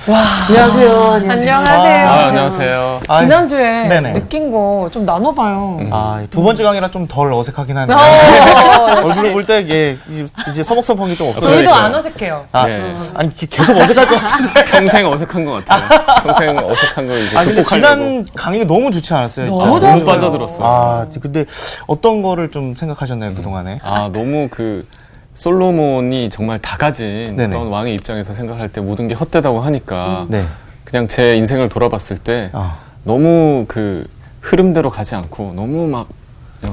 와. 안녕하세요. 안녕하세요. 안녕하세요. 지난주에 네네. 느낀 거 좀 나눠봐요. 두 번째 강의라 좀 덜 어색하긴 하네요. 얼굴을 볼 때 이제 서먹서먹이 좀 없어요. 저희도 안 어색해요. 네. 아니 계속 어색할 것 같은데. 평생 어색한 것 같아요. 평생 어색한 걸 이제 근데 극복하려고. 지난 강의가 너무 좋지 않았어요? 진짜? 너무 좋았어요. 너무 빠져들었어요. 근데 어떤 거를 좀 생각하셨나요, 그동안에? 너무 솔로몬이 정말 다 가진 네네. 그런 왕의 입장에서 생각할 때 모든 게 헛되다고 하니까 네. 그냥 제 인생을 돌아봤을 때 아. 너무 흐름대로 가지 않고 너무 막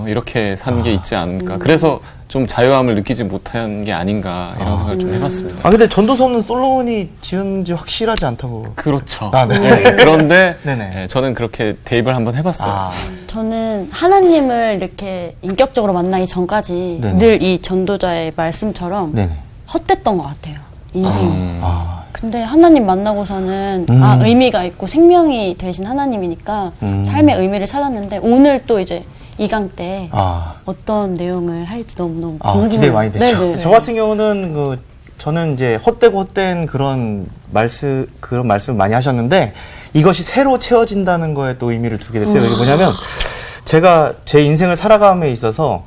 이렇게 산 게 있지 않을까. 그래서 좀 자유함을 느끼지 못한 게 아닌가 이런 생각을 좀 해봤습니다. 근데 전도서는 솔로몬이 지은지 확실하지 않다고. 그렇죠. 네. 네, 그런데 네네. 네, 저는 그렇게 대입을 한번 해봤어요. 저는 하나님을 이렇게 인격적으로 만나기 전까지 네네. 늘 이 전도자의 말씀처럼 네네. 헛됐던 것 같아요. 인생이. 아. 근데 하나님 만나고서는 의미가 있고 생명이 되신 하나님이니까 삶의 의미를 찾았는데 오늘 또 이제 2강 때 어떤 내용을 할지 너무너무 궁금해요. 기대 많이 되죠. 네네. 저 같은 경우는 저는 이제 헛되고 헛된 그런 말씀을 많이 하셨는데 이것이 새로 채워진다는 거에 또 의미를 두게 됐어요. 이게 뭐냐면 제가 제 인생을 살아감에 있어서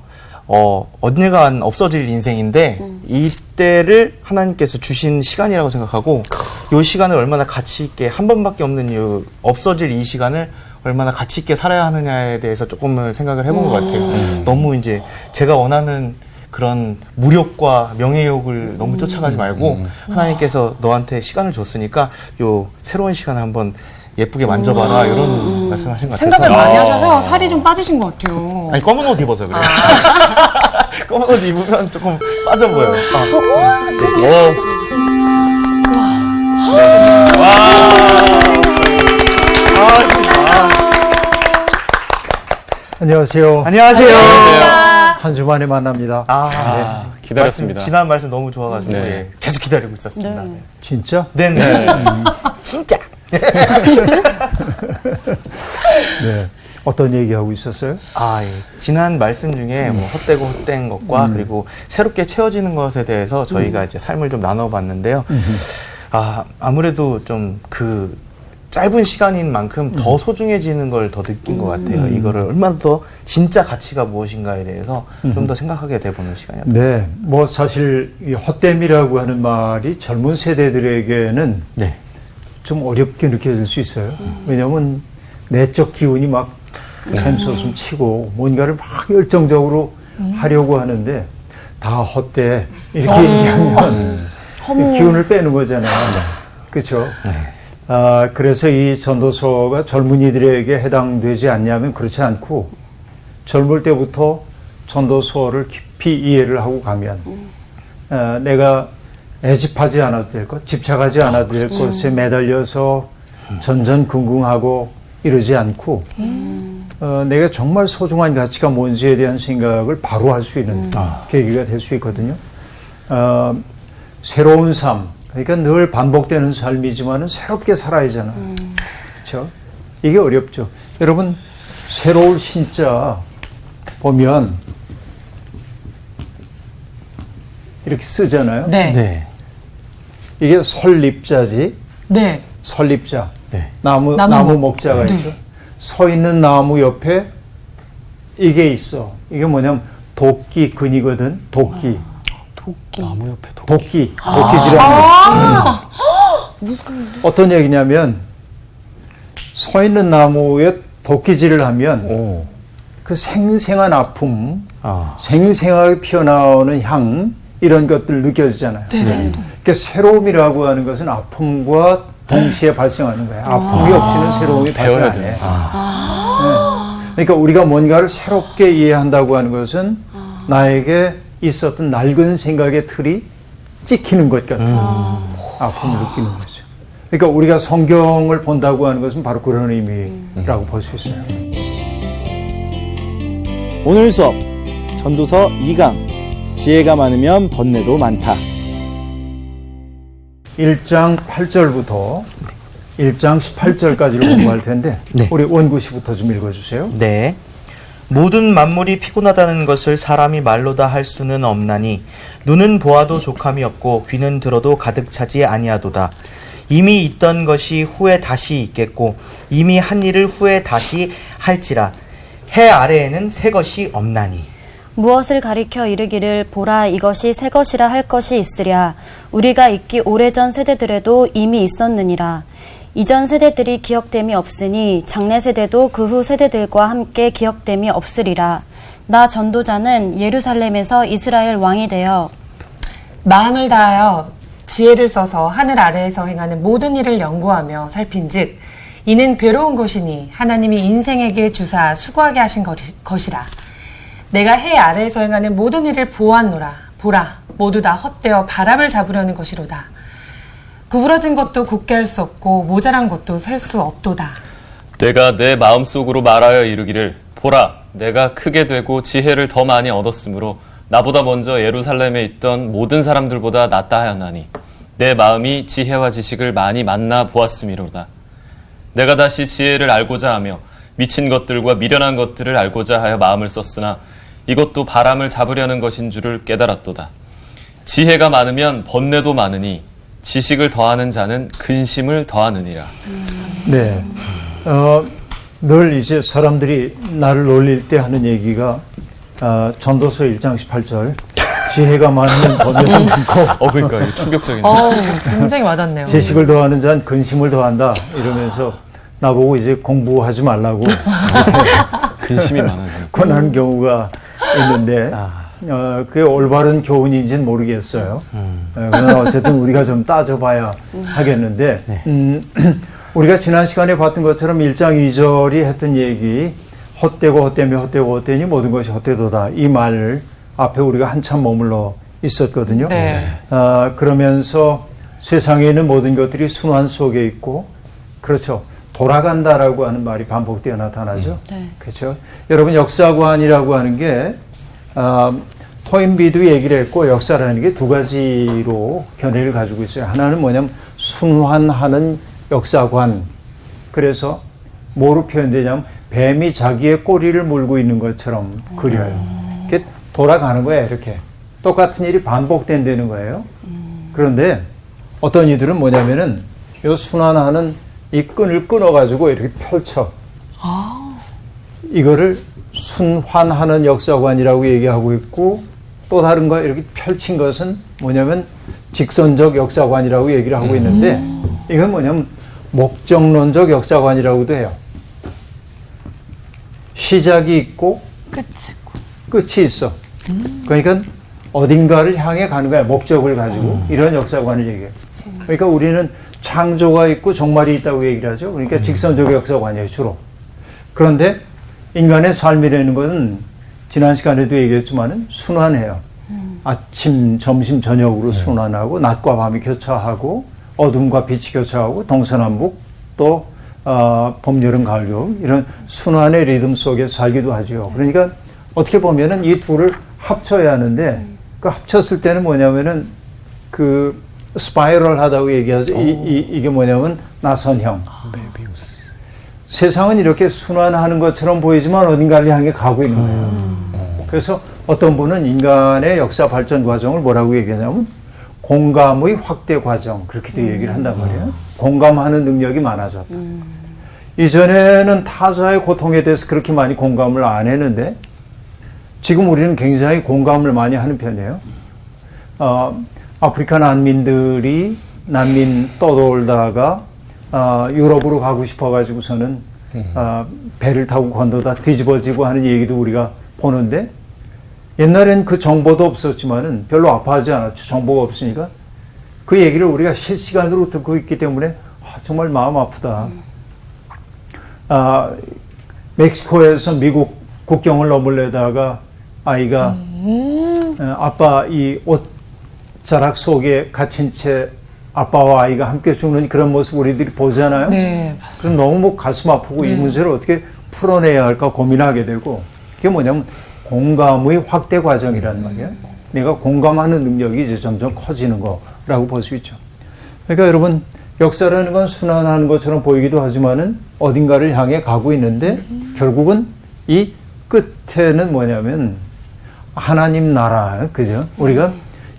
언젠간 없어질 인생인데 이때를 하나님께서 주신 시간이라고 생각하고 이 시간을 얼마나 가치 있게 한 번밖에 없는 없어질 이 시간을 얼마나 가치 있게 살아야 하느냐에 대해서 조금은 생각을 해본 것 같아요. 너무 이제 제가 원하는 그런 무력과 명예욕을 너무 쫓아가지 말고 하나님께서 너한테 시간을 줬으니까 요 새로운 시간을 한번 예쁘게 만져봐라 이런 말씀하신 것 같아요. 생각을 많이 하셔서 살이 좀 빠지신 것 같아요. 아니 검은 옷 입어서 그래요. 검은 옷 입으면 조금 빠져 보여요. 안녕하세요. 안녕하세요. 한 주 만에 만납니다. 기다렸습니다. 지난 말씀 너무 좋아가지고 네. 예, 계속 기다리고 있었습니다. 네. 진짜? 네네. 진짜. 네. 어떤 얘기하고 있었어요? 지난 말씀 중에 뭐 헛되고 헛된 것과 그리고 새롭게 채워지는 것에 대해서 저희가 이제 삶을 좀 나눠봤는데요. 아무래도 좀 짧은 시간인 만큼 더 소중해지는 걸 더 느낀 것 같아요. 이거를 얼마나 더 진짜 가치가 무엇인가에 대해서 좀 더 생각하게 돼보는 시간이었던 것 같아요. 네. 뭐 사실 이 헛됨이라고 하는 말이 젊은 세대들에게는 네. 좀 어렵게 느껴질 수 있어요. 왜냐하면 내적 기운이 막 샘솟음 치고 뭔가를 막 열정적으로 하려고 하는데 다 헛돼 이렇게 얘기하면 기운을 빼는 거잖아요. 그렇죠? 그래서 이 전도서가 젊은이들에게 해당되지 않냐면 그렇지 않고 젊을 때부터 전도서를 깊이 이해를 하고 가면 내가 애집하지 않아도 될 것, 집착하지 않아도 될 것에 매달려서 전전긍긍하고 이러지 않고 내가 정말 소중한 가치가 뭔지에 대한 생각을 바로 할 수 있는 계기가 될 수 있거든요. 새로운 삶, 그러니까 늘 반복되는 삶이지만은 새롭게 살아야잖아. 그렇죠? 이게 어렵죠. 여러분 새로울 신자 보면 이렇게 쓰잖아요. 네. 네. 이게 설립자지. 네. 설립자. 네. 나무 목자가 네. 있죠. 서 있는 나무 옆에 이게 있어. 이게 뭐냐면 도끼 근이거든. 도끼. 나무 옆에 도끼질하는 거. 어떤 얘기냐면 서 있는 나무에 도끼질을 하면 그 생생한 아픔, 생생하게 피어나오는 향 이런 것들 느껴지잖아요. 그러니까 새로움이라고 하는 것은 아픔과 동시에 발생하는 거예요. 아픔이 없이는 새로움이 발생 안 해요. 그러니까 우리가 뭔가를 새롭게 이해한다고 하는 것은 나에게 있었던 낡은 생각의 틀이 찍히는 것 같은 아픔을 느끼는 거죠. 그러니까 우리가 성경을 본다고 하는 것은 바로 그런 의미라고 볼 수 있어요. 오늘 수업 전도서 2강 지혜가 많으면 번뇌도 많다. 1장 8절부터 1장 18절까지를 공부할 텐데 네. 우리 원구시부터 좀 읽어주세요. 네. 모든 만물이 피곤하다는 것을 사람이 말로 다 할 수는 없나니 눈은 보아도 족함이 없고 귀는 들어도 가득 차지 아니하도다. 이미 있던 것이 후에 다시 있겠고 이미 한 일을 후에 다시 할지라. 해 아래에는 새 것이 없나니. 무엇을 가리켜 이르기를 보라 이것이 새 것이라 할 것이 있으랴. 우리가 있기 오래전 세대들에도 이미 있었느니라. 이전 세대들이 기억됨이 없으니 장래 세대도 그 후 세대들과 함께 기억됨이 없으리라. 나 전도자는 예루살렘에서 이스라엘 왕이 되어 마음을 다하여 지혜를 써서 하늘 아래에서 행하는 모든 일을 연구하며 살핀즉 이는 괴로운 것이니 하나님이 인생에게 주사 수고하게 하신 것이라. 내가 해 아래에서 행하는 모든 일을 보았노라. 보라, 모두 다 헛되어 바람을 잡으려는 것이로다. 구부러진 것도 굳게 할 수 없고 모자란 것도 셀 수 없도다. 내가 내 마음속으로 말하여 이르기를 보라, 내가 크게 되고 지혜를 더 많이 얻었으므로 나보다 먼저 예루살렘에 있던 모든 사람들보다 낫다 하였나니 내 마음이 지혜와 지식을 많이 만나 보았음이로다. 내가 다시 지혜를 알고자 하며 미친 것들과 미련한 것들을 알고자 하여 마음을 썼으나 이것도 바람을 잡으려는 것인 줄을 깨달았도다. 지혜가 많으면 번뇌도 많으니 지식을 더하는 자는 근심을 더하느니라. 네. 늘 이제 사람들이 나를 놀릴 때 하는 얘기가 전도서 1장 18절 지혜가 많으면 번뇌도 많고 그러니까 이게 충격적인데. 굉장히 와닿네요. 지식을 더하는 자는 근심을 더한다 이러면서 나보고 이제 공부하지 말라고 근심이 많아지고. 권하는 경우가 있는데 그게 올바른 교훈인지는 모르겠어요. 그러나 어쨌든 우리가 좀 따져봐야 하겠는데 우리가 지난 시간에 봤던 것처럼 1장 2절이 했던 얘기 헛되고 헛되며 헛되고 헛되니 모든 것이 헛되도다 이 말 앞에 우리가 한참 머물러 있었거든요. 네. 그러면서 세상에 있는 모든 것들이 순환 속에 있고 그렇죠. 돌아간다라고 하는 말이 반복되어 나타나죠. 네. 그렇죠. 여러분 역사관이라고 하는 게 토인비도 얘기를 했고 역사라는 게 두 가지로 견해를 가지고 있어요. 하나는 뭐냐면 순환하는 역사관. 그래서 뭐로 표현되냐면 뱀이 자기의 꼬리를 물고 있는 것처럼 그려요. 이렇게 돌아가는 거예요. 이렇게. 똑같은 일이 반복된다는 거예요. 그런데 어떤 이들은 뭐냐면은 이 순환하는 이 끈을 끊어가지고 이렇게 펼쳐. 이거를 순환하는 역사관이라고 얘기하고 있고 또 다른 거 이렇게 펼친 것은 뭐냐면 직선적 역사관이라고 얘기를 하고 있는데 이건 뭐냐면 목적론적 역사관이라고도 해요. 시작이 있고 끝이 있어. 그러니까 어딘가를 향해 가는 거야. 목적을 가지고 이런 역사관을 얘기해요. 그러니까 우리는 창조가 있고 종말이 있다고 얘기를 하죠. 그러니까 직선적 역사관이에요, 주로. 그런데 인간의 삶이라는 것은 지난 시간에도 얘기했지만은 순환해요. 아침, 점심, 저녁으로 순환하고 낮과 밤이 교차하고 어둠과 빛이 교차하고 동서남북 또 봄, 여름, 가을, 겨울 이런 순환의 리듬 속에 살기도 하죠. 그러니까 어떻게 보면은 이 둘을 합쳐야 하는데 그 합쳤을 때는 뭐냐면은 그 스파이럴 하다고 얘기하죠. 이게 뭐냐면 나선형. 세상은 이렇게 순환하는 것처럼 보이지만 어딘가를 향해 가고 있는 거예요. 그래서 어떤 분은 인간의 역사 발전 과정을 뭐라고 얘기하냐면 공감의 확대 과정 그렇게도 얘기를 한단 말이에요. 공감하는 능력이 많아졌다. 이전에는 타자의 고통에 대해서 그렇게 많이 공감을 안 했는데 지금 우리는 굉장히 공감을 많이 하는 편이에요. 아프리카 난민들이 난민 떠돌다가 유럽으로 가고 싶어가지고서는 배를 타고 건너다 뒤집어지고 하는 얘기도 우리가 보는데 옛날엔 그 정보도 없었지만은 별로 아파하지 않았죠. 정보가 없으니까 그 얘기를 우리가 실시간으로 듣고 있기 때문에 정말 마음 아프다. 멕시코에서 미국 국경을 넘으려다가 아이가 아빠 이 옷자락 속에 갇힌 채 아빠와 아이가 함께 죽는 그런 모습 우리들이 보잖아요. 네, 맞습니다. 그럼 너무 뭐 가슴 아프고 이 문제를 어떻게 풀어내야 할까 고민하게 되고 그게 뭐냐면 공감의 확대 과정이란 말이에요. 내가 공감하는 능력이 이제 점점 커지는 거라고 볼 수 있죠. 그러니까 여러분 역사라는 건 순환하는 것처럼 보이기도 하지만은 어딘가를 향해 가고 있는데 결국은 이 끝에는 뭐냐면 하나님 나라, 그죠? 우리가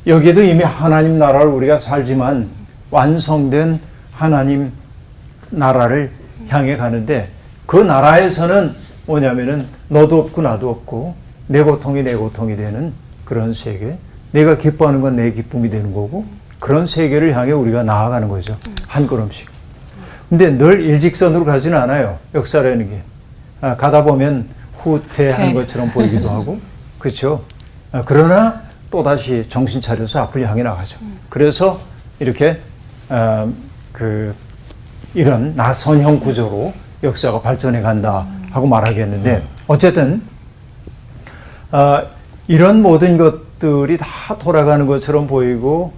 여기에도 이미 하나님 나라를 우리가 살지만 완성된 하나님 나라를 향해 가는데 그 나라에서는 뭐냐면은 너도 없고 나도 없고 내 고통이 내 고통이 되는 그런 세계, 내가 기뻐하는 건 내 기쁨이 되는 거고 그런 세계를 향해 우리가 나아가는 거죠. 한 걸음씩. 근데 늘 일직선으로 가지는 않아요. 역사라는 게. 가다 보면 후퇴한 것처럼 보이기도 하고 그렇죠. 그러나 또다시 정신 차려서 앞을 향해 나가죠. 그래서 이렇게 이런 나선형 구조로 역사가 발전해 간다 하고 말하겠는데 어쨌든 이런 모든 것들이 다 돌아가는 것처럼 보이고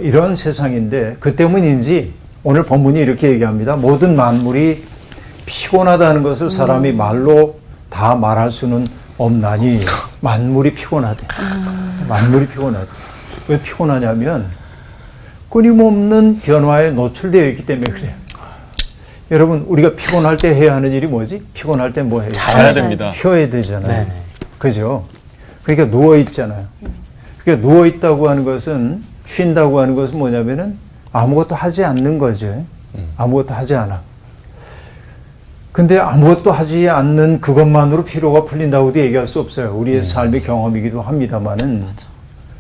이런 세상인데 그 때문인지 오늘 본문이 이렇게 얘기합니다. 모든 만물이 피곤하다는 것을 사람이 말로 다 말할 수는 없나니 만물이 피곤하대. 만물이 피곤하대. 왜 피곤하냐면 끊임없는 변화에 노출되어 있기 때문에 그래요. 여러분 우리가 피곤할 때 해야 하는 일이 뭐지? 피곤할 때 뭐 해요? 자야 됩니다. 쉬어야 되잖아요. 네네. 그죠? 그러니까 누워 있잖아요. 그러니까 누워 있다고 하는 것은 쉰다고 하는 것은 뭐냐면은 아무것도 하지 않는 거죠. 아무것도 하지 않아. 근데 아무것도 하지 않는 그것만으로 피로가 풀린다고도 얘기할 수 없어요. 우리의 삶의 경험이기도 합니다만은.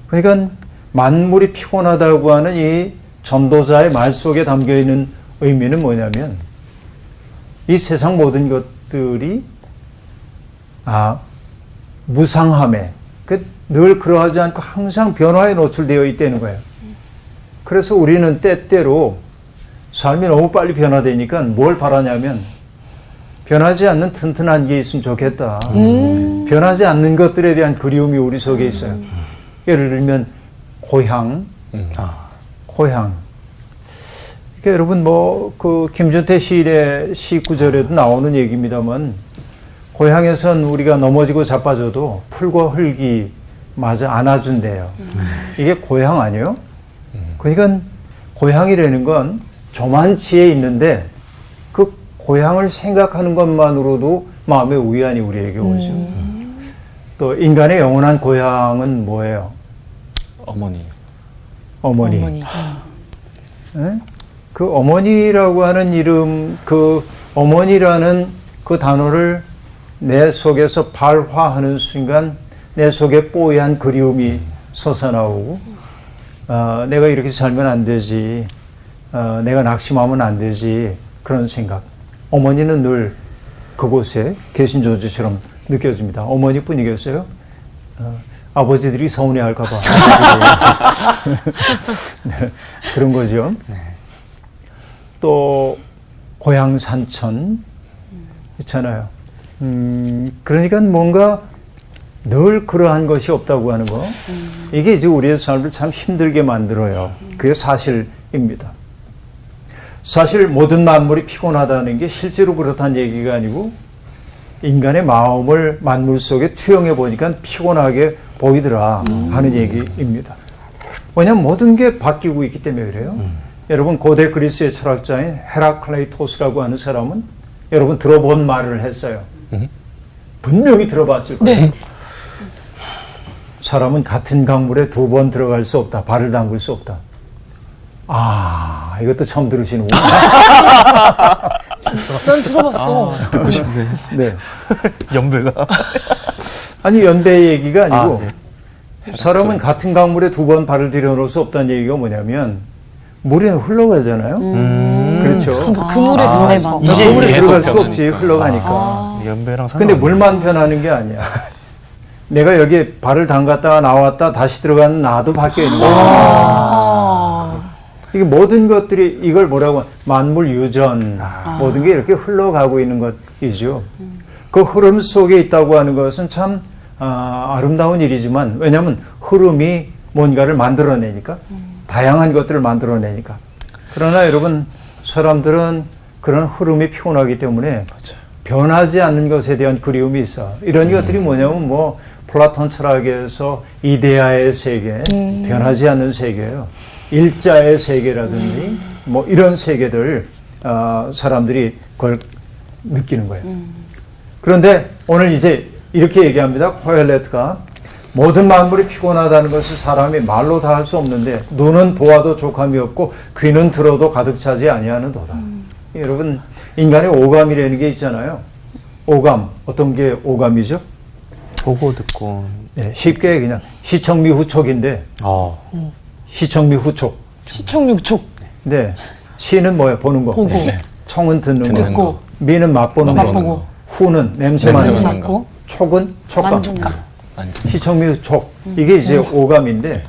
그러니까 만물이 피곤하다고 하는 이 전도자의 말 속에 담겨 있는 의미는 뭐냐면 이 세상 모든 것들이 무상함에 늘 그러하지 않고 항상 변화에 노출되어 있다는 거예요. 그래서 우리는 때때로 삶이 너무 빨리 변화되니까 뭘 바라냐면 변하지 않는 튼튼한 게 있으면 좋겠다. 변하지 않는 것들에 대한 그리움이 우리 속에 있어요. 예를 들면 고향, 고향. 그러니까 여러분 그 김준태 시인의 시 구절에도 나오는 얘기입니다만 고향에선 우리가 넘어지고 자빠져도 풀과 흙이 마저 안아준대요. 이게 고향 아니에요? 그러니까 고향이라는 건 조만치에 있는데 그 고향을 생각하는 것만으로도 마음의 위안이 우리에게 오죠. 또 인간의 영원한 고향은 뭐예요? 어머니. 어머니. 네? 그 어머니라고 하는 이름, 그 어머니라는 그 단어를 내 속에서 발화하는 순간 내 속에 뽀얀 그리움이 솟아나오고 내가 이렇게 살면 안 되지, 내가 낙심하면 안 되지, 그런 생각. 어머니는 늘 그곳에 계신 존재처럼 느껴집니다. 어머니뿐이겠어요? 아버지들이 서운해할까봐. 네, 그런 거죠. 또 고향 산천 있잖아요. 그러니까 뭔가 늘 그러한 것이 없다고 하는 거. 이게 이제 우리의 삶을 참 힘들게 만들어요. 그게 사실입니다. 사실 모든 만물이 피곤하다는 게 실제로 그렇다는 얘기가 아니고 인간의 마음을 만물 속에 투영해 보니까 피곤하게 보이더라 하는 얘기입니다. 왜냐하면 모든 게 바뀌고 있기 때문에 그래요. 여러분 고대 그리스의 철학자인 헤라클레이토스라고 하는 사람은 여러분 들어본 말을 했어요. 분명히 들어봤을 거예요. 네. 사람은 같은 강물에 2번 들어갈 수 없다. 발을 담글 수 없다. 이것도 처음 들으시는구나. 난 들어봤어. 듣고 싶네. 네. 연배가. 아니 연배 얘기가 아니고 사람은 같은 강물에 2번 발을 들여놓을 수 없다는 얘기가 뭐냐면 물에 흘러가잖아요. 그렇죠. 그 물에 들어가서. 이제 물에 계속 들어갈 수 변하니까. 없지. 흘러가니까. 연배랑 상관. 근데 물만 변하는 게 아니야. 내가 여기에 발을 담갔다가 나왔다 다시 들어가는 나도 바뀌어 있는 거야. 이게 모든 것들이 이걸 뭐라고 만물 유전 모든 게 이렇게 흘러가고 있는 것이죠. 그 흐름 속에 있다고 하는 것은 참 아름다운 일이지만 왜냐하면 흐름이 뭔가를 만들어내니까 다양한 것들을 만들어내니까. 그러나 여러분 사람들은 그런 흐름이 피곤하기 때문에 변하지 않는 것에 대한 그리움이 있어. 이런 것들이 뭐냐면 플라톤 철학에서 이데아의 세계, 변하지 않는 세계예요. 일자의 세계라든지 이런 세계들 사람들이 그걸 느끼는 거예요. 그런데 오늘 이제 이렇게 얘기합니다. 코엘렛가 모든 만물이 피곤하다는 것을 사람이 말로 다 할 수 없는데 눈은 보아도 족함이 없고 귀는 들어도 가득 차지 아니하는도다. 여러분 인간의 오감이라는 게 있잖아요. 오감 어떤 게 오감이죠? 보고 듣고. 네, 쉽게 그냥 시청미후촉인데 시청미후촉. 시청육촉. 네, 시는 뭐야? 보는 거. 보고. 네. 청은 듣는 거. 듣고. 미는 맛보는 거. 맛보고. 후는 냄새 냄새 맡는 거. 맡고. 촉은 촉감. 만지는 거. 시청미후촉. 이게 이제 오감인데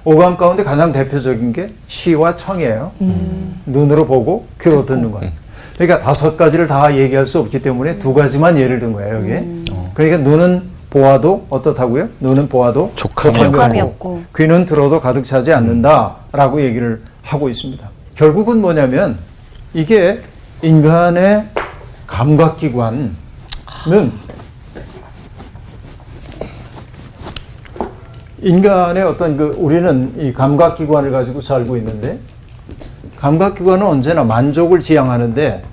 오감 가운데 가장 대표적인 게 시와 청이에요. 눈으로 보고 귀로 듣는 거. 그러니까 5가지를 다 얘기할 수 없기 때문에 2가지만 예를 든 거예요. 여기에. 그러니까 눈은 보아도 어떻다고요? 눈은 보아도 족함이 없고 귀는 들어도 가득 차지 않는다라고 얘기를 하고 있습니다. 결국은 뭐냐면 이게 인간의 감각기관은 인간의 어떤 우리는 이 감각기관을 가지고 살고 있는데 감각기관은 언제나 만족을 지향하는데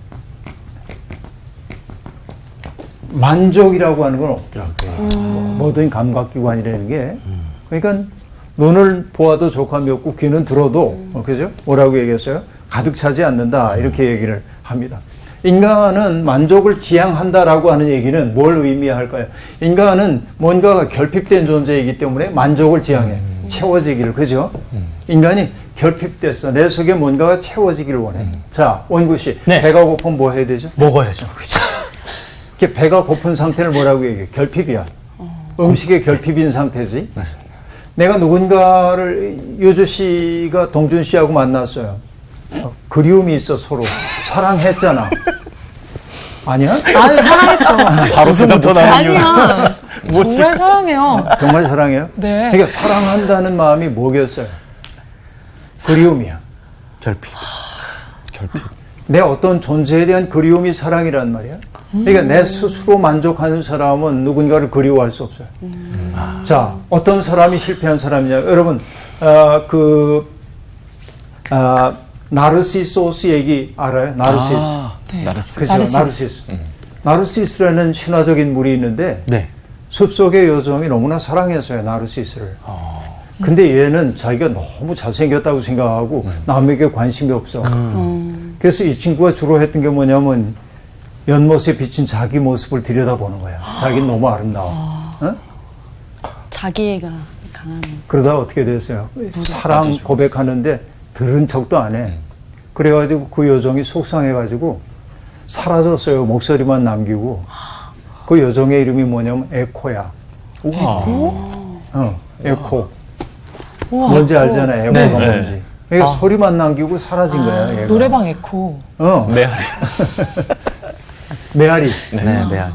만족이라고 하는 건 없더라고요. 모든 감각기관이라는 게. 그러니까 눈을 보아도 족함이 없고 귀는 들어도 그죠? 뭐라고 얘기했어요? 가득 차지 않는다 이렇게 얘기를 합니다. 인간은 만족을 지향한다라고 하는 얘기는 뭘 의미할까요? 인간은 뭔가가 결핍된 존재이기 때문에 만족을 지향해. 채워지기를. 그죠? 인간이 결핍됐어. 내 속에 뭔가가 채워지기를 원해. 자, 원구 씨. 네. 배가 고프면 뭐 해야 되죠? 먹어야죠. 그죠? 이렇게 배가 고픈 상태를 뭐라고 얘기해? 결핍이야. 음식의 결핍인 상태지. 맞습니다. 내가 누군가를 유주 씨가 동준 씨하고 만났어요. 그리움이 있어 서로. 사랑했잖아. 아니야? 아유, 사랑했죠. 바로 웃음부터 나는 이유. 아니야. 정말 사랑해요. 정말 사랑해요? 네. 그러니까 사랑한다는 마음이 뭐겠어요? 그리움이야. 결핍. 내 어떤 존재에 대한 그리움이 사랑이란 말이야. 그러니까 내 스스로 만족하는 사람은 누군가를 그리워할 수 없어요. 자, 어떤 사람이 실패한 사람이냐? 여러분, 나르시소스 얘기 알아요? 나르시스. 네. 그죠? 나르시스. 나르시스라는 신화적인 물이 있는데 네. 숲속의 여종이 너무나 사랑했어요, 나르시스를. 근데 얘는 자기가 너무 잘생겼다고 생각하고 남에게 관심이 없어. 그래서 이 친구가 주로 했던 게 뭐냐면 연못에 비친 자기 모습을 들여다보는 거야. 자기는 너무 아름다워. 어? 자기애가 강한. 그러다 어떻게 됐어요? 사랑 고백하는데 들은 척도 안 해. 그래가지고 그 여종이 속상해가지고 사라졌어요. 목소리만 남기고. 그 여종의 이름이 뭐냐면 에코야. 에코. 뭔지 알잖아요. 에코가 네. 뭔지. 그러니까 소리만 남기고 사라진 거야. 얘가. 노래방 에코. 메아리. 메아리. 네, 메아리.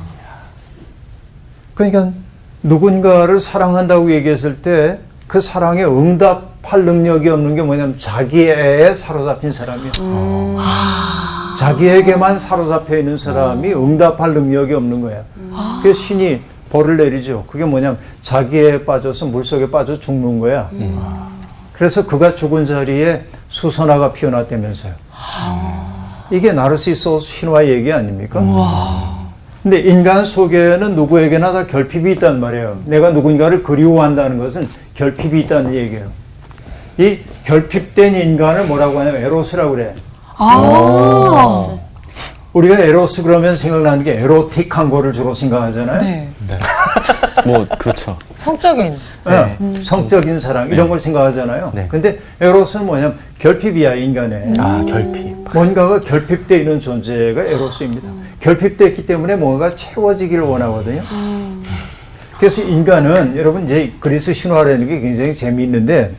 그러니까 누군가를 사랑한다고 얘기했을 때 그 사랑에 응답할 능력이 없는 게 뭐냐면 자기애에 사로잡힌 사람이야. 자기에게만 사로잡혀 있는 사람이 응답할 능력이 없는 거야. 그래서 신이 벌을 내리죠. 그게 뭐냐면 자기애에 빠져서 물속에 빠져 죽는 거야. 그래서 그가 죽은 자리에 수선화가 피어났다면서요. 이게 나르시소스 신화 얘기 아닙니까? 근데 인간 속에는 누구에게나 다 결핍이 있단 말이에요. 내가 누군가를 그리워한다는 것은 결핍이 있다는 얘기예요. 이 결핍된 인간을 뭐라고 하냐면 에로스라고 그래. 우리가 에로스 그러면 생각나는 게 에로틱한 거를 주로 생각하잖아요. 네. 뭐 그렇죠. 성적인. 네. 성적인 사랑 이런 걸 생각하잖아요. 네. 근데 에로스는 뭐냐면 결핍이야, 인간에. 결핍. 뭔가가 결핍되어 있는 존재가 에로스입니다. 결핍됐기 때문에 뭔가가 채워지기를 원하거든요. 그래서 인간은 여러분 이제 그리스 신화라는 게 굉장히 재미있는데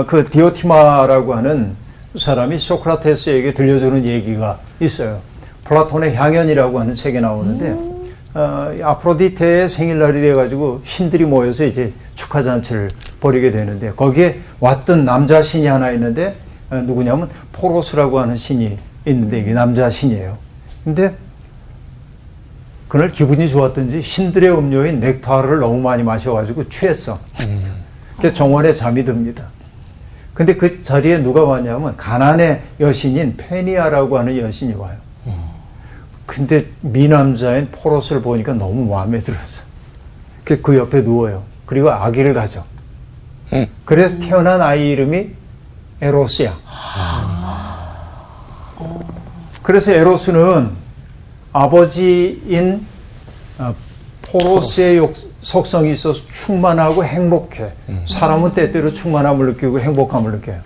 그 디오티마라고 하는 사람이 소크라테스에게 들려주는 얘기가 있어요. 플라톤의 향연이라고 하는 책에 나오는데 아프로디테의 생일날이 돼가지고 신들이 모여서 이제 축하 잔치를 벌이게 되는데 거기에 왔던 남자 신이 하나 있는데 누구냐면 포로스라고 하는 신이 있는데 이게 남자 신이에요. 근데 그날 기분이 좋았던지 신들의 음료인 넥타르를 너무 많이 마셔가지고 취했어. 그래서 정원에 잠이 듭니다. 근데 그 자리에 누가 왔냐면 가난의 여신인 페니아라고 하는 여신이 와요. 근데 미남자인 포로스를 보니까 너무 마음에 들었어. 그 옆에 누워요. 그리고 아기를 가져. 그래서 태어난 아이 이름이 에로스야. 그래서 에로스는 아버지인 포로스의 속성이 있어서 충만하고 행복해. 사람은 때때로 충만함을 느끼고 행복함을 느껴요.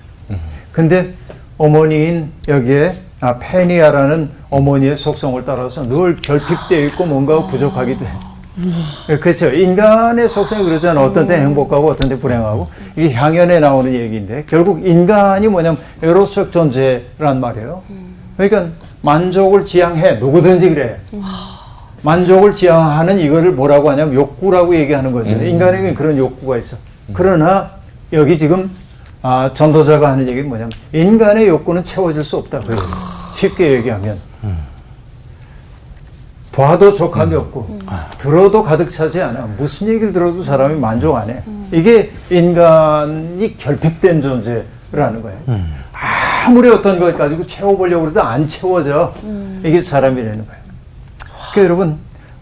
근데 어머니인 여기에 페니아라는 어머니의 속성을 따라서 늘 결핍되어 있고 뭔가 부족하게 돼. 그렇죠. 인간의 속성이 그러잖아. 어떤 때 행복하고 어떤 때 불행하고. 이게 향연에 나오는 얘기인데 결국 인간이 뭐냐면 에로스적 존재란 말이에요. 그러니까 만족을 지향해. 누구든지 그래. 만족을 지향하는 이거를 뭐라고 하냐면 욕구라고 얘기하는 거죠. 인간에게는 그런 욕구가 있어. 그러나 여기 지금 전도자가 하는 얘기는 뭐냐면 인간의 욕구는 채워질 수 없다. 그래요. 쉽게 얘기하면 봐도 족함이 없고 들어도 가득 차지 않아. 무슨 얘기를 들어도 사람이 만족 안 해. 이게 인간이 결핍된 존재라는 거예요. 아무리 어떤 것 가지고 채워보려고 해도 안 채워져. 이게 사람이라는 거예요. 그러니까 여러분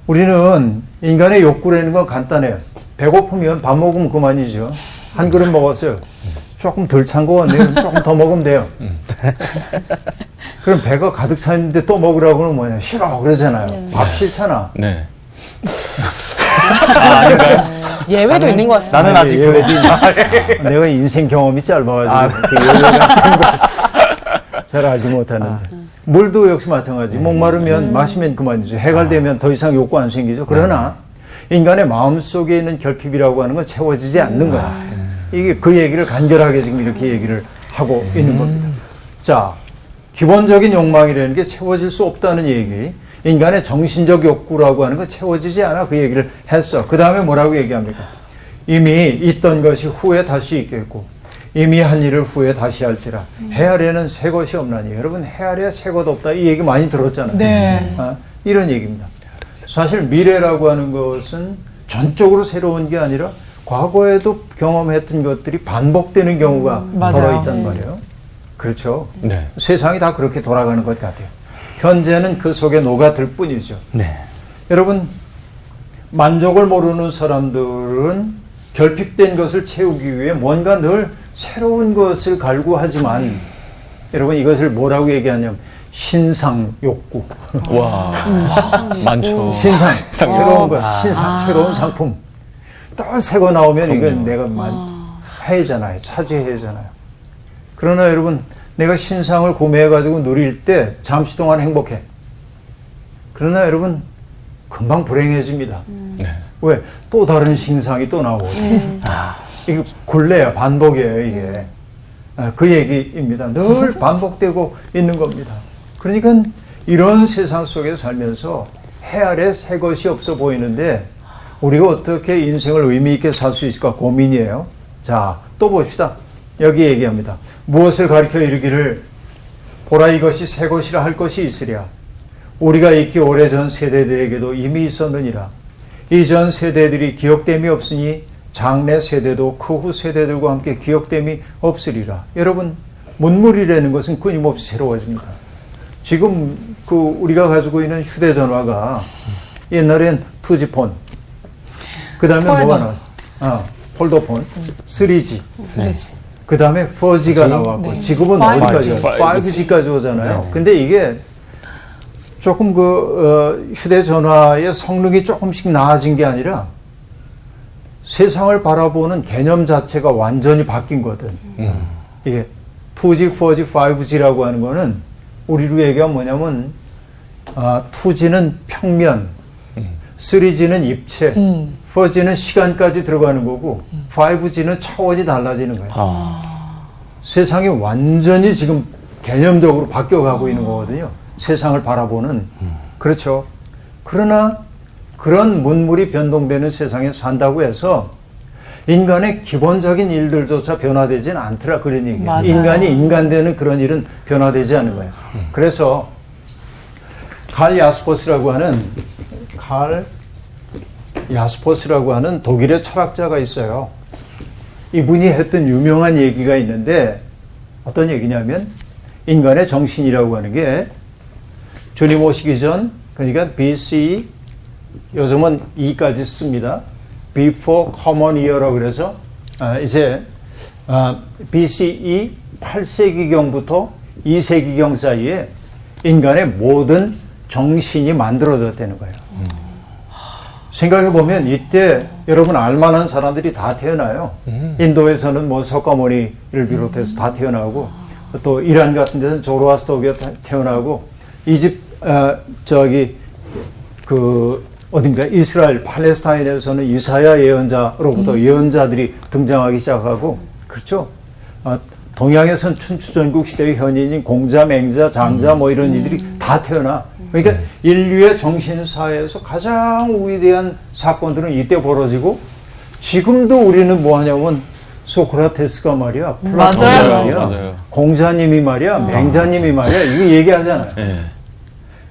우리는 인간의 욕구라는 건 간단해요. 배고프면 밥 먹으면 그만이죠. 한 그릇 먹었어요. 조금 덜 찬 거 같네요. 조금 더 먹으면 돼요. 그럼 배가 가득 차 있는데 또 먹으라고는 뭐냐. 싫어 그러잖아요. 밥 싫잖아. 네. 예외도 있는 것 같습니다. 나는 아직 예외도 내가 인생 경험이 짧아가지고 그 예외가 잘 알지 못하는데. 물도 역시 마찬가지. 목마르면 마시면 그만이죠. 해가 되면 더 이상 욕구 안 생기죠. 그러나 인간의 마음속에 있는 결핍이라고 하는 건 채워지지 않는 거야. 이게 그 얘기를 간결하게 지금 이렇게 얘기를 하고 있는 겁니다. 자, 기본적인 욕망이라는 게 채워질 수 없다는 얘기. 인간의 정신적 욕구라고 하는 건 채워지지 않아. 그 얘기를 했어. 그 다음에 뭐라고 얘기합니까? 이미 있던 것이 후에 다시 있겠고 이미 한 일을 후에 다시 할지라 해 아래는 새 것이 없나니. 여러분 해 아래에 새 것 없다 이 얘기 많이 들었잖아요. 네. 이런 얘기입니다. 사실 미래라고 하는 것은 전적으로 새로운 게 아니라 과거에도 경험했던 것들이 반복되는 경우가 더러 있단 말이에요. 그렇죠. 네. 세상이 다 그렇게 돌아가는 것 같아요. 현재는 그 속에 녹아들 뿐이죠. 네. 여러분 만족을 모르는 사람들은 결핍된 것을 채우기 위해 뭔가 늘 새로운 것을 갈구하지만 여러분 이것을 뭐라고 얘기하냐면 신상 욕구. 와. 많죠. 신상. 새로운 것. 신상. 새로운 상품. 또 새 거 나오면 이건 내가 해잖아요. 차지해잖아요. 그러나 여러분 내가 신상을 구매해가지고 누릴 때 잠시 동안 행복해. 그러나 여러분 금방 불행해집니다. 네. 왜? 또 다른 신상이 또 나오고. 이게 굴레야, 반복이에요, 이게. 그 얘기입니다. 늘 반복되고 있는 겁니다. 그러니까 이런 세상 속에 살면서 해 아래 새 것이 없어 보이는데 우리가 어떻게 인생을 의미 있게 살 수 있을까 고민이에요. 자, 또 봅시다. 여기 얘기합니다. 무엇을 가리켜 이르기를 보라 이것이 새 것이라 할 것이 있으랴. 우리가 있기 오래전 세대들에게도 이미 있었느니라. 이전 세대들이 기억됨이 없으니 장래 세대도 그 후 세대들과 함께 기억됨이 없으리라. 여러분 문물이라는 것은 끊임없이 새로워집니다. 지금 그 우리가 가지고 있는 휴대전화가 옛날엔 2G폰, 그 다음에 뭐가 나왔어? 폴더폰, 3G, 그 다음에 4G가 나왔고 지금은 어디까지 가요? 5G까지 오잖아요. 근데 이게 조금 휴대전화의 성능이 조금씩 나아진 게 아니라 세상을 바라보는 개념 자체가 완전히 바뀐 거거든. 이게 2G, 4G, 5G라고 하는 거는 우리로 얘기하면 뭐냐면 2G는 평면, 3G는 입체, 4G는 시간까지 들어가는 거고 5G는 차원이 달라지는 거예요. 세상이 완전히 지금 개념적으로 바뀌어가고 있는 거거든요. 세상을 바라보는. 그렇죠. 그러나 그런 문물이 변동되는 세상에 산다고 해서 인간의 기본적인 일들조차 변화되지는 않더라 그런 얘기예요. 맞아요. 인간이 인간되는 그런 일은 변화되지 않는 거예요. 그래서 칼 야스퍼스라고 하는 독일의 철학자가 있어요. 이분이 했던 유명한 얘기가 있는데 어떤 얘기냐면 인간의 정신이라고 하는 게 주님 오시기 전, 그러니까 BC, 요즘은 2까지 씁니다. before common era라고 그래서 이제 BCE 8세기경부터 2세기경 사이에 인간의 모든 정신이 만들어졌다는 거예요. 생각해보면 이때 여러분 알만한 사람들이 다 태어나요. 인도에서는 뭐 석가모니를 비롯해서 다 태어나고 또 이란 같은 데서는 조로아스터가 태어나고 어딘가 이스라엘 팔레스타인에서는 이사야 예언자로부터 예언자들이 등장하기 시작하고 그렇죠. 동양에서는 춘추전국 시대의 현인인 공자, 맹자, 장자 뭐 이런 이들이 다 태어나. 그러니까 인류의 정신사에서 가장 위대한 사건들은 이때 벌어지고 지금도 우리는 뭐 하냐면 소크라테스가 말이야, 플라톤이 말이야, 맞아요. 공자님이 말이야, 맹자님이 말이야, 이거 얘기하잖아요. 네.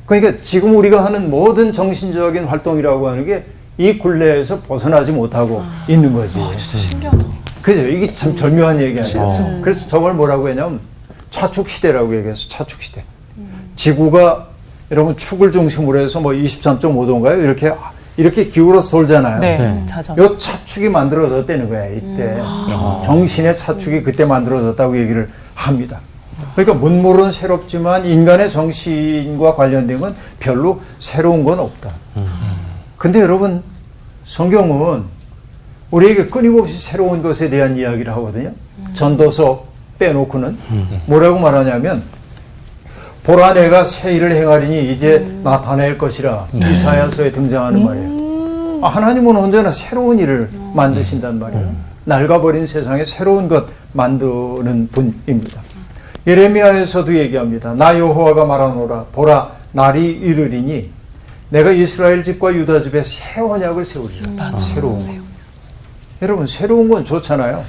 그러니까 지금 우리가 하는 모든 정신적인 활동이라고 하는 게 이 굴레에서 벗어나지 못하고 있는 거지. 진짜 신기하다. 그죠? 이게 참 절묘한 얘기 아니에요. 그래서 저걸 뭐라고 했냐면 차축 시대라고 얘기해서 차축 시대. 지구가 여러분 축을 중심으로 해서 뭐 23.5도인가요? 이렇게 기울어서 돌잖아요. 네, 자전. 요 차축이 만들어졌다는 거야, 이때. 정신의 차축이 그때 만들어졌다고 얘기를 합니다. 그러니까 문물은 새롭지만 인간의 정신과 관련된 건 별로 새로운 건 없다. 근데 여러분, 성경은 우리에게 끊임없이 새로운 것에 대한 이야기를 하거든요. 전도서 빼놓고는 뭐라고 말하냐면 보라 내가 새 일을 행하리니 이제 나타낼 것이라 이사야서에 등장하는 말이에요. 하나님은 언제나 새로운 일을 만드신단 말이에요. 낡아버린 세상에 새로운 것 만드는 분입니다. 예레미야에서도 얘기합니다. 나 여호와가 말하노라 보라 날이 이르리니 내가 이스라엘 집과 유다 집에 새 언약을 세우리라. 새로운 거. 여러분 새로운 건 좋잖아요.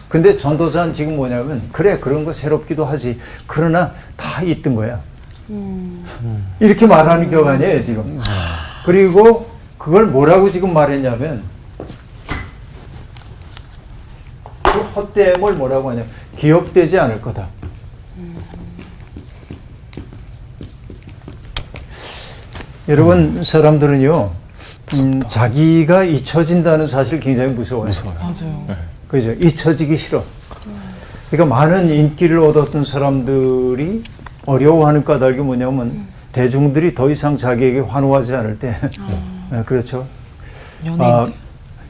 근데 전도자는 지금 뭐냐면 그래 그런 거 새롭기도 하지. 그러나 다 있던 거야. 이렇게 말하는 격 아니에요 지금. 그리고 그걸 뭐라고 지금 말했냐면 그 헛됨을 뭐라고 하냐면 기억되지 않을 거다. 여러분 사람들은요 자기가 잊혀진다는 사실 굉장히 무서워요. 맞아요. 그죠? 잊혀지기 싫어. 그러니까 많은 인기를 얻었던 사람들이 어려워하는 까닭이 뭐냐면 대중들이 더 이상 자기에게 환호하지 않을 때 그렇죠.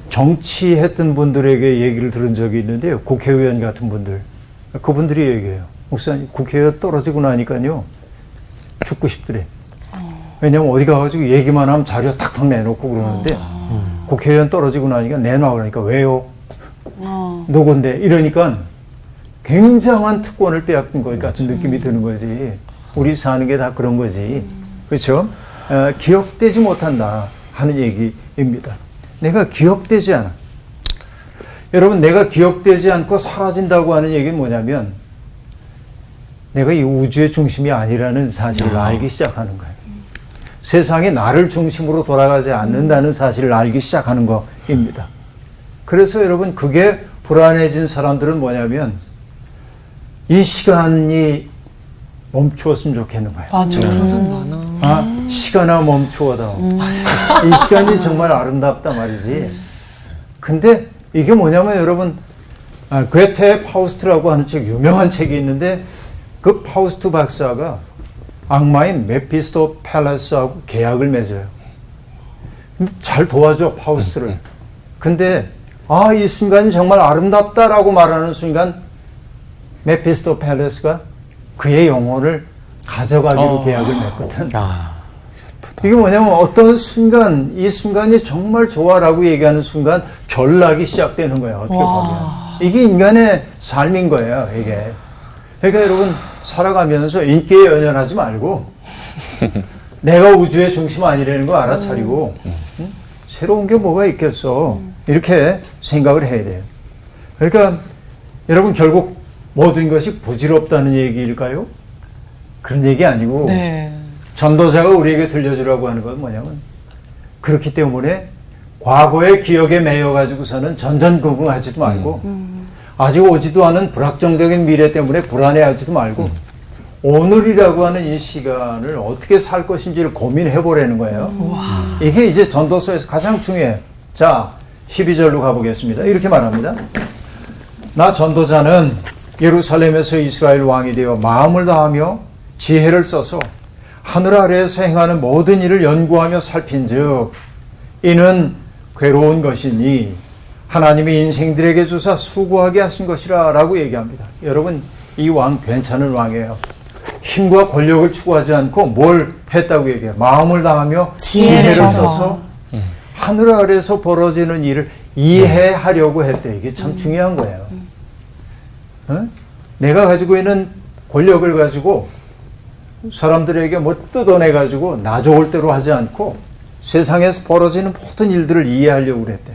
정치했던 분들에게 얘기를 들은 적이 있는데요. 국회의원 같은 분들. 그분들이 얘기해요. 목사님 국회의원 떨어지고 나니까요. 죽고 싶더래. 왜냐면 어디 가가지고 얘기만 하면 자료 탁탁 내놓고 그러는데 국회의원 떨어지고 나니까 내놔 그러니까 왜요? 누군데? 이러니까 굉장한 특권을 빼앗긴 것 같은 느낌이 드는 거지. 우리 사는 게 다 그런 거지. 그렇죠? 기억되지 못한다 하는 얘기입니다. 내가 기억되지 않아. 여러분 내가 기억되지 않고 사라진다고 하는 얘기는 뭐냐면 내가 이 우주의 중심이 아니라는 사실을 알기 시작하는 거예요. 세상이 나를 중심으로 돌아가지 않는다는 사실을 알기 시작하는 것입니다. 그래서 여러분 그게 불안해진 사람들은 뭐냐면 이 시간이 멈추었으면 좋겠는 거예요. 맞아. 그런 사람 많아. 시간아 멈추어다. 이 시간이 정말 아름답다 말이지. 근데 이게 뭐냐면 여러분 괴테의 파우스트라고 하는 책 유명한 책이 있는데 그 파우스트 박사가 악마인 메피스토펠레스하고 계약을 맺어요. 근데 잘 도와줘 파우스트를. 근데 이 순간이 정말 아름답다라고 말하는 순간 메피스토펠레스가 그의 영혼을 가져가기로 계약을 맺거든. 이게 뭐냐면 어떤 순간 이 순간이 정말 좋아라고 얘기하는 순간 전락이 시작되는 거예요. 어떻게 보면 이게 인간의 삶인 거예요. 이게. 그러니까 여러분 살아가면서 인기에 연연하지 말고 내가 우주의 중심 아니라는 거 알아차리고 새로운 게 뭐가 있겠어. 이렇게 생각을 해야 돼요. 그러니까 여러분 결국 모든 것이 부질없다는 얘기일까요? 그런 얘기 아니고 네. 전도자가 우리에게 들려주라고 하는 건 뭐냐면 그렇기 때문에 과거의 기억에 매여가지고서는 전전긍긍하지도 말고 아직 오지도 않은 불확정적인 미래 때문에 불안해하지도 말고 오늘이라고 하는 이 시간을 어떻게 살 것인지를 고민해 보라는 거예요. 이게 이제 전도서에서 가장 중요해요. 자, 12절로 가보겠습니다. 이렇게 말합니다. 나 전도자는 예루살렘에서 이스라엘 왕이 되어 마음을 다하며 지혜를 써서 하늘 아래에서 행하는 모든 일을 연구하며 살핀즉 이는 괴로운 것이니 하나님이 인생들에게 주사 수고하게 하신 것이라 라고 얘기합니다. 여러분, 이 왕 괜찮은 왕이에요. 힘과 권력을 추구하지 않고 뭘 했다고 얘기해요? 마음을 다하며 지혜를 써서 하늘 아래에서 벌어지는 일을 이해하려고 했대. 이게 참 중요한 거예요. 어? 내가 가지고 있는 권력을 가지고 사람들에게 뭐 뜯어내가지고 나 좋을 대로 하지 않고 세상에서 벌어지는 모든 일들을 이해하려고 그랬대.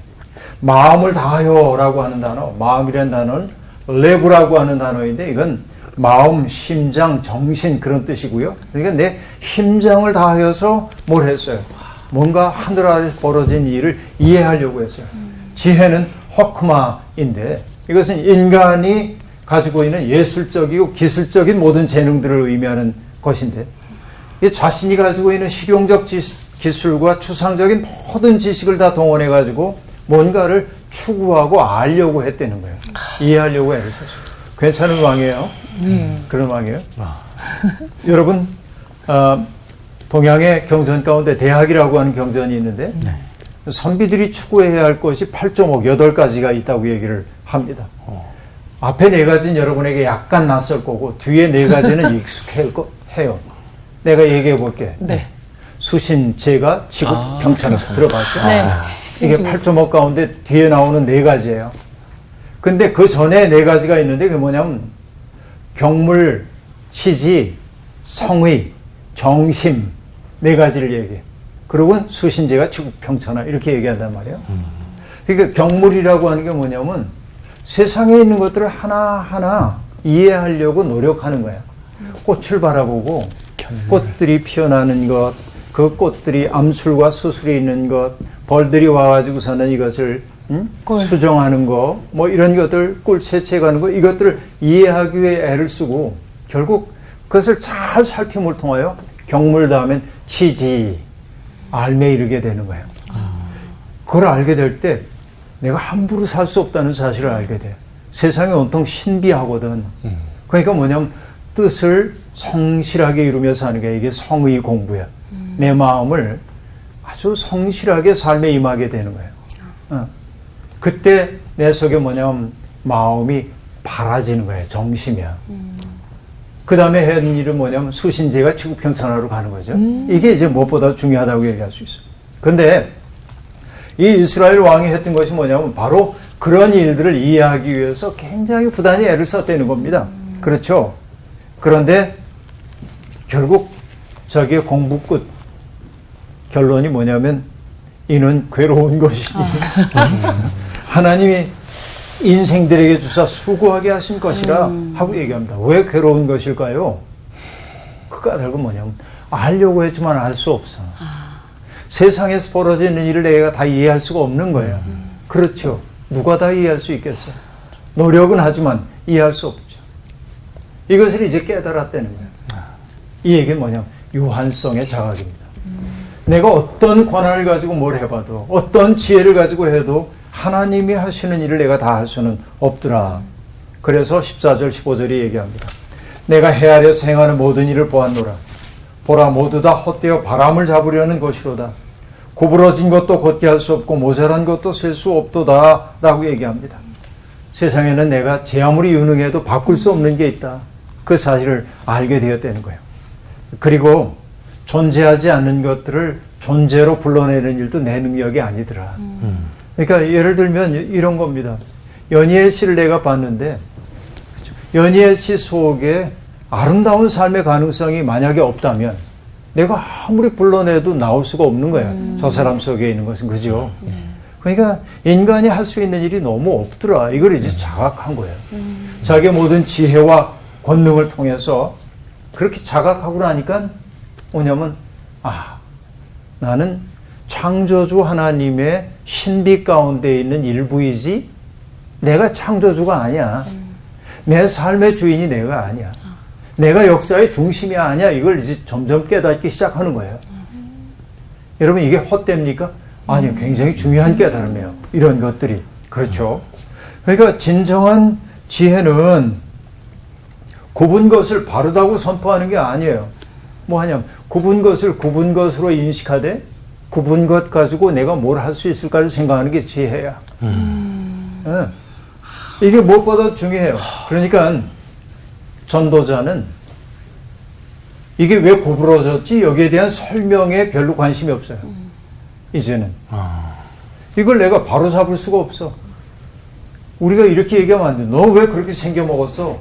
마음을 다하여 라고 하는 단어, 마음이라는 단어는 레브라고 하는 단어인데 이건 마음, 심장, 정신 그런 뜻이고요. 그러니까 내 심장을 다하여서 뭘 했어요? 뭔가 하늘 아래서 벌어진 일을 이해하려고 했어요. 지혜는 호크마인데 이것은 인간이 가지고 있는 예술적이고 기술적인 모든 재능들을 의미하는 것인데 자신이 가지고 있는 실용적 기술과 추상적인 모든 지식을 다 동원해 가지고 뭔가를 추구하고 알려고 했다는 거예요. 이해하려고 애를 썼어요. 괜찮은 왕이에요. 그런 왕이에요. 여러분 동양의 경전 가운데 대학이라고 하는 경전이 있는데 선비들이 추구해야 할 것이 8.5, 8가지가 있다고 얘기를 합니다. 앞에 4가지는 여러분에게 약간 낯설 거고 뒤에 4가지는 익숙해요. 내가 얘기해 볼게. 네. 수신제가 지구 평천에서 들어봤죠? 네. 이게 8.5 가운데 뒤에 나오는 4가지예요. 근데 그 전에 4가지가 있는데 그게 뭐냐면 경물, 치지, 성의, 정심 4가지를 얘기해. 그리고 수신제가 지구 평천하 이렇게 얘기한단 말이에요. 그러니까 경물이라고 하는 게 뭐냐면 세상에 있는 것들을 하나하나 이해하려고 노력하는 거야. 꽃을 바라보고 꽃들이 피어나는 것, 그 꽃들이 암술과 수술이 있는 것, 벌들이 와가지고서는 이것을 수정하는 거, 뭐 이런 것들, 꿀 채취해가는 거, 이것들을 이해하기 위해 애를 쓰고 결국 그것을 잘 살핌을 통하여 경물 다음엔 치지, 알매 이르게 되는 거예요. 그걸 알게 될 때 내가 함부로 살 수 없다는 사실을 알게 돼. 세상이 온통 신비하거든. 그러니까 뭐냐면 뜻을 성실하게 이루며 사는 게 이게 성의 공부야. 내 마음을 아주 성실하게 삶에 임하게 되는 거예요. 그때 내 속에 뭐냐면 마음이 바라지는 거예요. 정심이야. 그 다음에 해야 하는 일은 뭐냐면 수신제가 지구평천하로 가는 거죠. 이게 이제 무엇보다 중요하다고 얘기할 수 있어요. 근데 이 이스라엘 왕이 했던 것이 뭐냐면 바로 그런 일들을 이해하기 위해서 굉장히 부단히 애를 썼다는 겁니다. 그렇죠? 그런데 결국 자기의 공부 끝 결론이 뭐냐면 이는 괴로운 것이니 하나님이 인생들에게 주사 수고하게 하신 것이라 하고 얘기합니다. 왜 괴로운 것일까요? 그 까닭은 뭐냐면 알려고 했지만 알 수 없어. 세상에서 벌어지는 일을 내가 다 이해할 수가 없는 거예요. 그렇죠. 누가 다 이해할 수 있겠어요? 노력은 하지만 이해할 수 없죠. 이것을 이제 깨달았다는 거예요. 이 얘기는 뭐냐면 유한성의 자각입니다. 내가 어떤 권한을 가지고 뭘 해봐도 어떤 지혜를 가지고 해도 하나님이 하시는 일을 내가 다 할 수는 없더라. 그래서 14절 15절이 얘기합니다. 내가 해 아래에서 행하는 모든 일을 보았노라. 보라 모두 다 헛되어 바람을 잡으려는 것이로다. 구부러진 것도 곧게 할 수 없고 모자란 것도 셀 수 없도다 라고 얘기합니다. 세상에는 내가 제 아무리 유능해도 바꿀 수 없는 게 있다. 그 사실을 알게 되었다는 거예요. 그리고 존재하지 않는 것들을 존재로 불러내는 일도 내 능력이 아니더라. 그러니까 예를 들면 이런 겁니다. 연희애 씨를 내가 봤는데 연희애 씨 속에 아름다운 삶의 가능성이 만약에 없다면 내가 아무리 불러내도 나올 수가 없는 거야. 저 사람 속에 있는 것은. 그죠? 그러니까 인간이 할 수 있는 일이 너무 없더라. 이걸 이제 자각한 거예요. 자기의 모든 지혜와 권능을 통해서 그렇게 자각하고 나니까 뭐냐면 나는 창조주 하나님의 신비 가운데 있는 일부이지 내가 창조주가 아니야. 내 삶의 주인이 내가 아니야. 내가 역사의 중심이 아니야. 이걸 이제 점점 깨닫기 시작하는 거예요. 여러분 이게 헛됩니까? 아니요, 굉장히 중요한 깨달음이에요. 이런 것들이. 그렇죠. 그러니까 진정한 지혜는 굽은 것을 바르다고 선포하는 게 아니에요. 뭐 하냐면 굽은 것을 굽은 것으로 인식하되 굽은 것 가지고 내가 뭘 할 수 있을까를 생각하는 게 지혜야. 예. 이게 무엇보다 중요해요. 그러니까 전도자는 이게 왜 구부러졌지? 여기에 대한 설명에 별로 관심이 없어요. 이제는. 이걸 내가 바로 잡을 수가 없어. 우리가 이렇게 얘기하면 안 돼. 너 왜 그렇게 생겨 먹었어?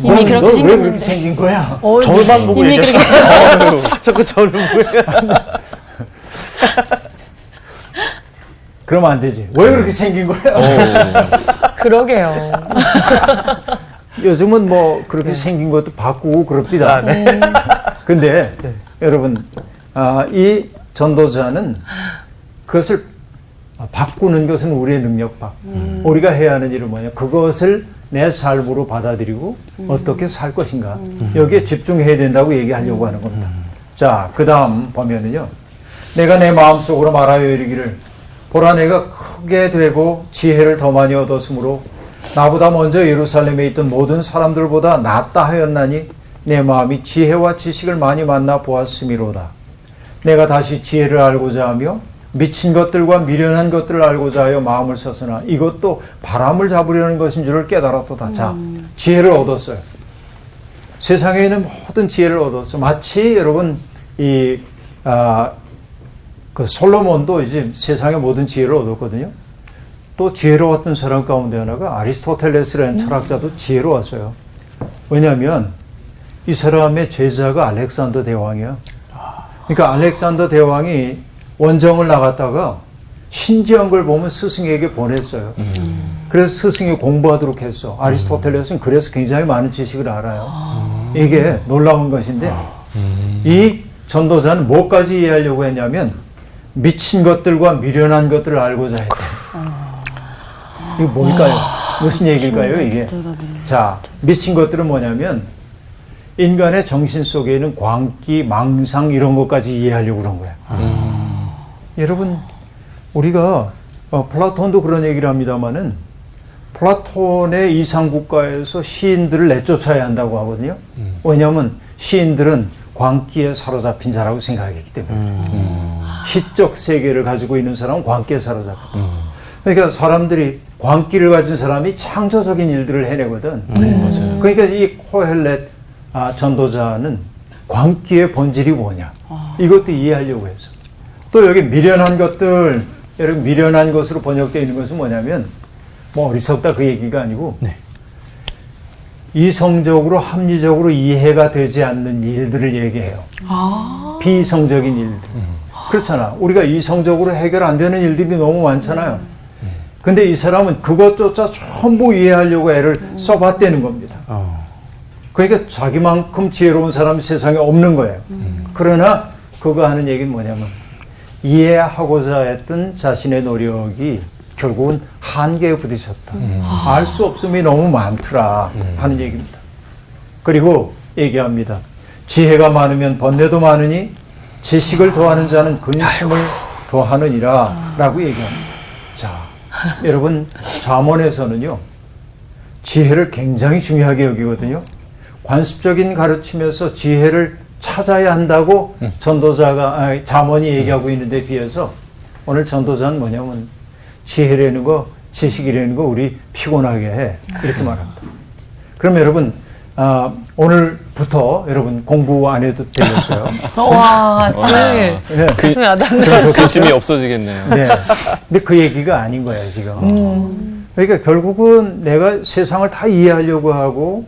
이미 그렇게 너 왜 생겼는데. 그렇게 생긴 거야? 저만 보고 이미 얘기하죠. 자꾸 저를 보고. 그러면 안 되지. 왜 그렇게 생긴 거야? 그러게요. 요즘은 뭐 그렇게 생긴 것도 바꾸고 그럽니다. 근데 여러분, 이 전도자는 그것을 바꾸는 것은 우리의 능력 밖. 우리가 해야 하는 일은 뭐냐? 그것을 내 삶으로 받아들이고 어떻게 살 것인가. 여기에 집중해야 된다고 얘기하려고 하는 겁니다. 자, 그 다음 보면은요. 내가 내 마음속으로 말하여 이르기를 보라 내가 크게 되고 지혜를 더 많이 얻었으므로 나보다 먼저 예루살렘에 있던 모든 사람들보다 낫다 하였나니 내 마음이 지혜와 지식을 많이 만나 보았음이로다. 내가 다시 지혜를 알고자 하며 미친 것들과 미련한 것들을 알고자 하여 마음을 썼으나 이것도 바람을 잡으려는 것인 줄을 깨달았도다. 자, 지혜를 얻었어요. 세상에 있는 모든 지혜를 얻었어요. 마치 여러분 그 솔로몬도 이제 세상의 모든 지혜를 얻었거든요. 또 지혜로웠던 사람 가운데 하나가 아리스토텔레스라는 철학자도 지혜로웠어요. 왜냐하면 이 사람의 제자가 알렉산더 대왕이야. 그러니까 알렉산더 대왕이 원정을 나갔다가 신기한 걸 보면 스승에게 보냈어요. 그래서 스승이 공부하도록 했어. 아리스토텔레스는 그래서 굉장히 많은 지식을 알아요. 이게 놀라운 것인데 이 전도자는 뭐까지 이해하려고 했냐면 미친 것들과 미련한 것들을 알고자 했대. 이게 뭘까요? 무슨 얘기일까요, 이게? 자, 미친 것들은 뭐냐면 인간의 정신 속에 있는 광기, 망상 이런 것까지 이해하려고 그런 거예요. 여러분, 우리가 플라톤도 그런 얘기를 합니다마는 플라톤의 이상국가에서 시인들을 내쫓아야 한다고 하거든요. 왜냐하면 시인들은 광기에 사로잡힌 자라고 생각했기 때문에. 시적 세계를 가지고 있는 사람은 광기에 사로잡힌다. 그러니까 사람들이 광기를 가진 사람이 창조적인 일들을 해내거든. 맞아요. 그러니까 이 코헬렛 전도자는 광기의 본질이 뭐냐. 이것도 이해하려고 해서. 또 여기 미련한 것들, 여러분 미련한 것으로 번역되어 있는 것은 뭐냐면 뭐 어리석다 그 얘기가 아니고 이성적으로 합리적으로 이해가 되지 않는 일들을 얘기해요. 비이성적인 일들. 그렇잖아. 우리가 이성적으로 해결 안 되는 일들이 너무 많잖아요. 근데 이 사람은 그것조차 전부 이해하려고 애를 써봤다는 겁니다. 그러니까 자기만큼 지혜로운 사람이 세상에 없는 거예요. 그러나 그가 하는 얘기는 뭐냐면 이해하고자 했던 자신의 노력이 결국은 한계에 부딪혔다. 알 수 없음이 너무 많더라 하는 얘기입니다. 그리고 얘기합니다. 지혜가 많으면 번뇌도 많으니 지식을 더하는 자는 근심을 더하느니라 라고 얘기합니다. 자, 여러분 잠언에서는요 지혜를 굉장히 중요하게 여기거든요. 관습적인 가르침에서 지혜를 찾아야 한다고 전도자가 잠언이 얘기하고 있는데 비해서 오늘 전도자는 뭐냐면 지혜라는 거, 지식이라는 거 우리 피곤하게 해 이렇게 말합니다. 그럼 여러분 오늘부터 여러분 공부 안 해도 되겠어요. 와, 네. 가슴이 와닿네요. 근심이 없어지겠네요. 네. 근데 그 얘기가 아닌 거예요 지금. 그러니까 결국은 내가 세상을 다 이해하려고 하고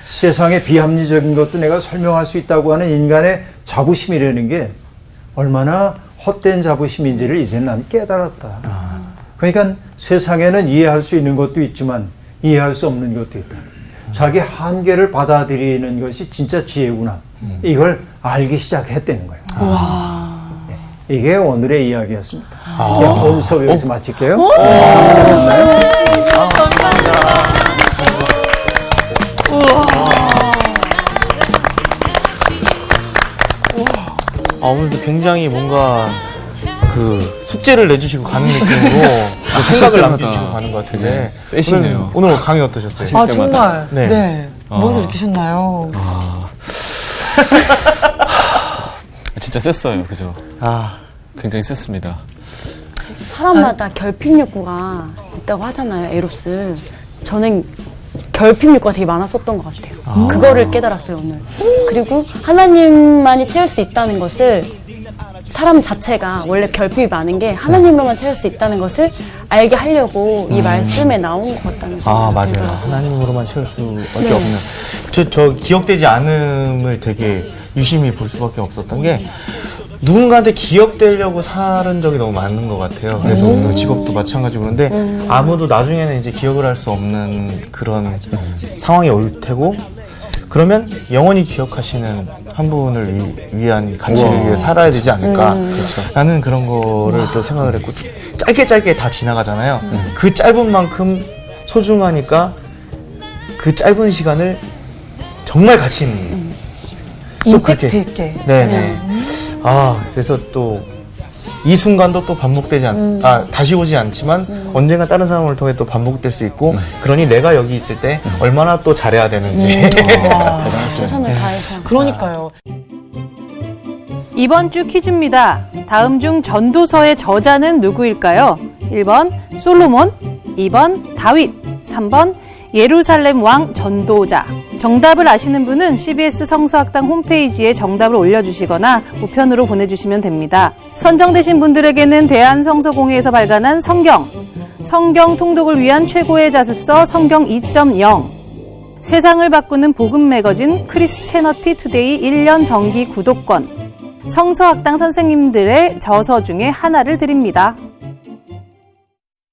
세상의 비합리적인 것도 내가 설명할 수 있다고 하는 인간의 자부심이라는 게 얼마나 헛된 자부심인지를 이제 난 깨달았다. 그러니까 세상에는 이해할 수 있는 것도 있지만 이해할 수 없는 것도 있다. 자기 한계를 받아들이는 것이 진짜 지혜구나. 이걸 알기 시작했다는 거예요. 네. 이게 오늘의 이야기였습니다. 네, 오늘 수업 여기서 마칠게요. 오늘도 굉장히 뭔가 그 숙제를 내주시고 가는 느낌으로 뭐 생각을 남겨주시고 가는 것 같은데 세시네요. 오늘 강의 어떠셨어요? 아, 정말. 네. 네. 무엇을 느끼셨나요? 진짜 셌어요. 그죠? 아, 굉장히 셌습니다. 사람마다 결핍 욕구가 있다고 하잖아요, 에로스. 저는 결핍 욕구가 되게 많았었던 것 같아요. 그거를 깨달았어요, 오늘. 그리고 하나님만이 채울 수 있다는 것을, 사람 자체가 원래 결핍이 많은 게 하나님으로만 채울 수 있다는 것을 알게 하려고 이 말씀에 나온 것 같다는 생각이 아, 맞아요. 들더라고요. 하나님으로만 채울 수밖에 네. 없는. 저 기억되지 않음을 되게 유심히 볼 수밖에 없었던 게 누군가한테 기억되려고 사는 적이 너무 많은 것 같아요. 그래서 오늘 직업도 마찬가지고 그런데 아무도 나중에는 이제 기억을 할 수 없는 그런 상황이 올 테고 그러면 영원히 기억하시는 한 분을 위한 가치를 위해 살아야 되지 않을까. 라는 그런 거를 또 생각을 했고 짧게 다 지나가잖아요. 그 짧은 만큼 소중하니까 그 짧은 시간을 정말 가치 있는 또 임팩트 그렇게- 있게. 네네. 아, 그래서 또 이 순간도 또 반복되지 다시 오지 않지만 언젠가 다른 사람을 통해 또 반복될 수 있고 그러니 내가 여기 있을 때 얼마나 또 잘해야 되는지. 최선을 다해서. 그러니까요. 이번 주 퀴즈입니다. 다음 중 전도서의 저자는 누구일까요? 1번 솔로몬, 2번 다윗, 3번 예루살렘 왕 전도자. 정답을 아시는 분은 CBS 성서학당 홈페이지에 정답을 올려주시거나 우편으로 보내주시면 됩니다. 선정되신 분들에게는 대한성서공회에서 발간한 성경 통독을 위한 최고의 자습서 성경 2.0, 세상을 바꾸는 복음 매거진 크리스채너티 투데이 1년 정기 구독권, 성서학당 선생님들의 저서 중에 하나를 드립니다.